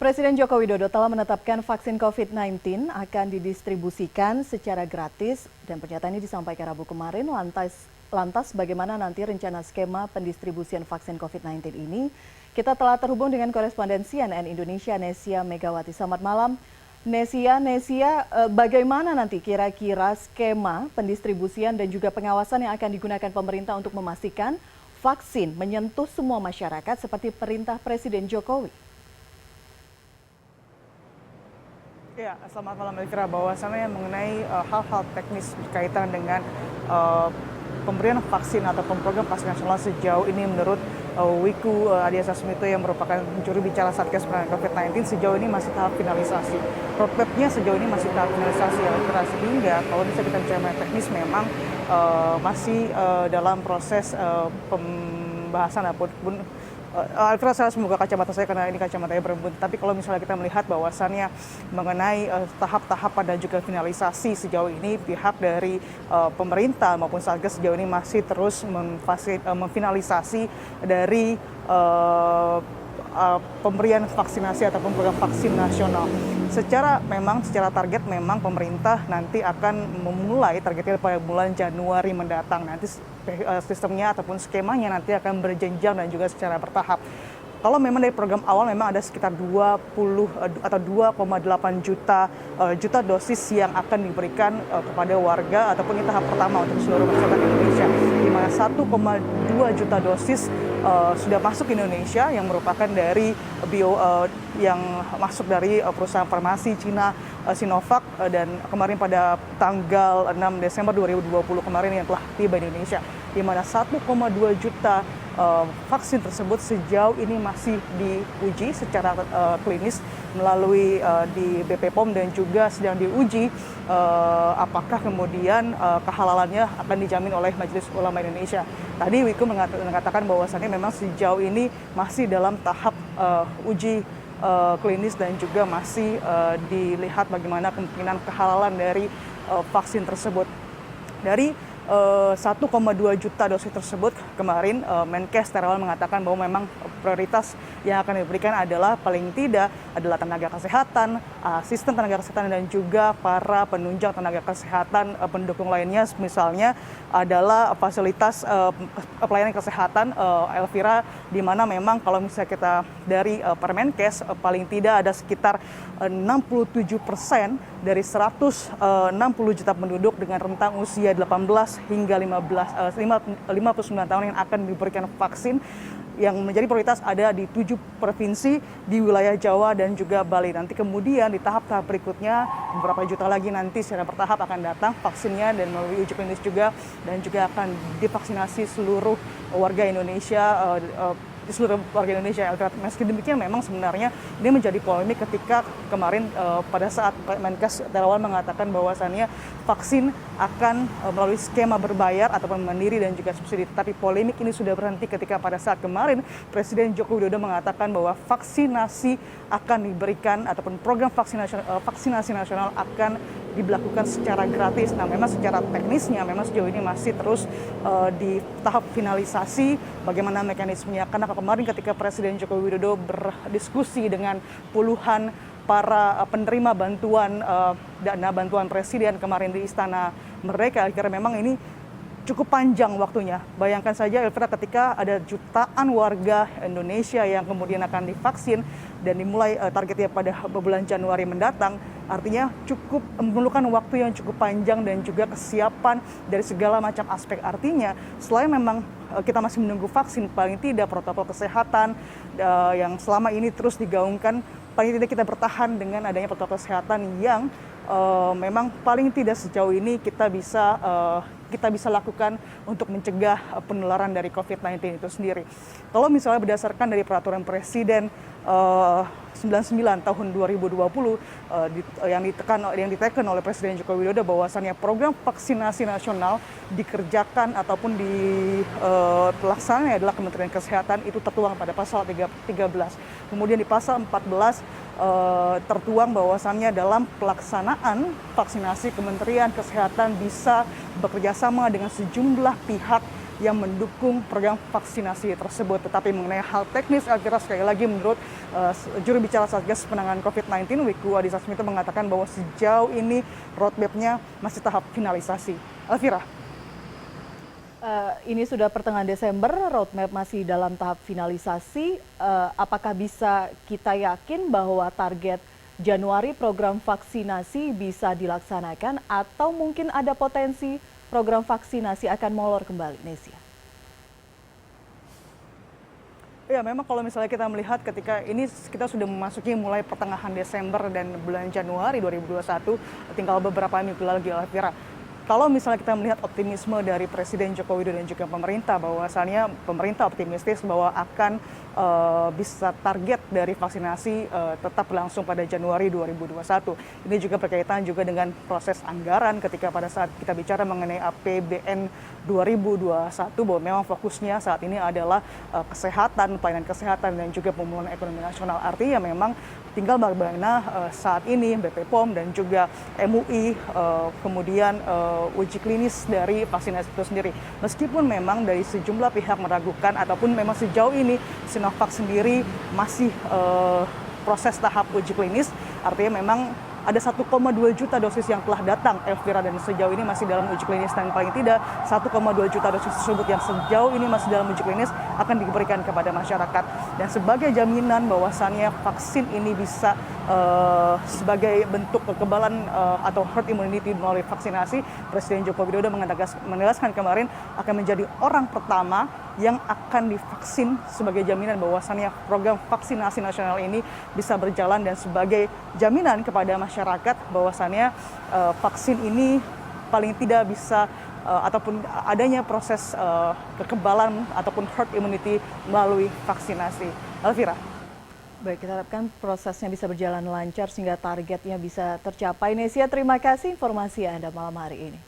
Presiden Joko Widodo telah menetapkan vaksin COVID-19 akan didistribusikan secara gratis dan pernyataan ini disampaikan Rabu kemarin. Lantas bagaimana nanti rencana skema pendistribusian vaksin COVID-19 ini? Kita telah terhubung dengan koresponden CNN Indonesia Nesia Megawati. Selamat malam Nesia, bagaimana nanti kira-kira skema pendistribusian dan juga pengawasan yang akan digunakan pemerintah untuk memastikan vaksin menyentuh semua masyarakat seperti perintah Presiden Jokowi? Ya, selamat malam Elvira. Bahwasannya mengenai hal-hal teknis berkaitan dengan pemberian vaksin atau program vaksin nasional sejauh ini menurut Wiku Adhisa Smito yang merupakan juru bicara Satgas Penanganan COVID-19 sejauh ini masih tahap finalisasi. Roadmap-nya sejauh ini masih tahap finalisasi Elvira, sehingga kalau bisa kita bicara teknis memang masih dalam proses pembahasan ataupun Alfred, saya harus membuka kacamata saya karena ini kacamatanya berembun. Tapi kalau misalnya kita melihat bahwasannya mengenai tahap-tahapan dan juga finalisasi sejauh ini pihak dari pemerintah maupun Satgas sejauh ini masih terus memfinalisasi dari pemberian vaksinasi ataupun program vaksin nasional. Secara target memang pemerintah nanti akan memulai targetnya pada bulan Januari mendatang. Nanti sistemnya ataupun skemanya nanti akan berjenjang dan juga secara bertahap. Kalau memang dari program awal memang ada sekitar 20 atau 2,8 juta dosis yang akan diberikan kepada warga ataupun ini tahap pertama untuk seluruh masyarakat Indonesia, di mana 1,2 juta dosis sudah masuk ke Indonesia yang merupakan dari yang masuk dari perusahaan farmasi Cina Sinovac dan kemarin pada tanggal 6 Desember 2020 kemarin yang telah tiba di Indonesia, di mana 1,2 juta vaksin tersebut sejauh ini masih diuji secara klinis melalui di BP POM dan juga sedang diuji apakah kemudian kehalalannya akan dijamin oleh Majelis Ulama Indonesia. Tadi Wiku mengatakan bahwasannya memang sejauh ini masih dalam tahap uji klinis dan juga masih dilihat bagaimana kemungkinan kehalalan dari vaksin tersebut. Dari 1,2 juta dosis tersebut kemarin Menkes Terawan mengatakan bahwa memang prioritas yang akan diberikan adalah paling tidak adalah tenaga kesehatan, asisten tenaga kesehatan dan juga para penunjang tenaga kesehatan pendukung lainnya, misalnya adalah fasilitas pelayanan kesehatan Elvira, di mana memang kalau misalnya kita dari Permenkes paling tidak ada sekitar 67% dari 160 juta penduduk dengan rentang usia 18 hingga 59 tahun yang akan diberikan vaksin, yang menjadi prioritas ada di 7 provinsi di wilayah Jawa dan juga Bali. Nanti kemudian di tahap-tahap berikutnya beberapa juta lagi nanti secara bertahap akan datang vaksinnya dan melalui uji klinis juga, dan juga akan divaksinasi seluruh warga Indonesia di seluruh warga Indonesia. Meski demikian memang sebenarnya ini menjadi polemik ketika kemarin pada saat Menkes Terawan mengatakan bahwasannya vaksin akan melalui skema berbayar ataupun mandiri dan juga subsidi. Tapi polemik ini sudah berhenti ketika pada saat kemarin Presiden Joko Widodo mengatakan bahwa vaksinasi akan diberikan ataupun program vaksinasi nasional akan diberlakukan secara gratis. Nah, memang secara teknisnya memang sejauh ini masih terus di tahap finalisasi bagaimana mekanismenya. Karena kemarin ketika Presiden Joko Widodo berdiskusi dengan puluhan para penerima bantuan dana bantuan Presiden kemarin di Istana Merdeka, akhirnya memang ini cukup panjang waktunya. Bayangkan saja Elvira, ketika ada jutaan warga Indonesia yang kemudian akan divaksin dan dimulai targetnya pada bulan Januari mendatang, artinya cukup memerlukan waktu yang cukup panjang dan juga kesiapan dari segala macam aspek. Artinya selain memang kita masih menunggu vaksin, paling tidak protokol kesehatan yang selama ini terus digaungkan, paling tidak kita bertahan dengan adanya protokol kesehatan yang memang paling tidak sejauh ini kita bisa lakukan untuk mencegah penularan dari COVID-19 itu sendiri. Kalau misalnya berdasarkan dari peraturan Presiden 99 tahun 2020 yang ditekan oleh Presiden Joko Widodo bahwasannya program vaksinasi nasional dikerjakan ataupun dilaksanakan adalah Kementerian Kesehatan, itu tertuang pada pasal 13. Kemudian di pasal 14 tertuang bahwasannya dalam pelaksanaan vaksinasi Kementerian Kesehatan bisa bekerja sama dengan sejumlah pihak yang mendukung program vaksinasi tersebut. Tetapi mengenai hal teknis, Elvira, sekali lagi menurut juru bicara Satgas Penanganan COVID-19 Wiku Adhisa Smito mengatakan bahwa sejauh ini roadmap-nya masih tahap finalisasi. Elvira. Ini sudah pertengahan Desember, roadmap masih dalam tahap finalisasi. Apakah bisa kita yakin bahwa target Januari program vaksinasi bisa dilaksanakan atau mungkin ada potensi program vaksinasi akan molor kembali, Nesia? Ya, memang kalau misalnya kita melihat ketika ini kita sudah memasuki mulai pertengahan Desember dan bulan Januari 2021, tinggal beberapa minggu lagi, Elvira. Kalau misalnya kita melihat optimisme dari Presiden Joko Widodo dan juga pemerintah, bahwasannya pemerintah optimistis bahwa akan bisa target dari vaksinasi tetap berlangsung pada Januari 2021. Ini juga berkaitan juga dengan proses anggaran ketika pada saat kita bicara mengenai APBN 2021, bahwa memang fokusnya saat ini adalah kesehatan, pelayanan kesehatan dan juga pemulihan ekonomi nasional. Artinya memang tinggal bagaimana saat ini BP POM dan juga MUI kemudian uji klinis dari vaksinasi itu sendiri. Meskipun memang dari sejumlah pihak meragukan ataupun memang sejauh ini Sinovac sendiri masih proses tahap uji klinis, artinya memang ada 1,2 juta dosis yang telah datang, Elvira, dan sejauh ini masih dalam uji klinis, dan paling tidak 1,2 juta dosis tersebut yang sejauh ini masih dalam uji klinis akan diberikan kepada masyarakat. Dan sebagai jaminan bahwasannya vaksin ini bisa sebagai bentuk kekebalan atau herd immunity melalui vaksinasi, Presiden Joko Widodo menegaskan kemarin akan menjadi orang pertama yang akan divaksin sebagai jaminan bahwasannya program vaksinasi nasional ini bisa berjalan dan sebagai jaminan kepada masyarakat bahwasannya vaksin ini paling tidak bisa ataupun adanya proses kekebalan ataupun herd immunity melalui vaksinasi. Elvira. Baik, kita harapkan prosesnya bisa berjalan lancar sehingga targetnya bisa tercapai. Nesia, terima kasih informasi Anda malam hari ini.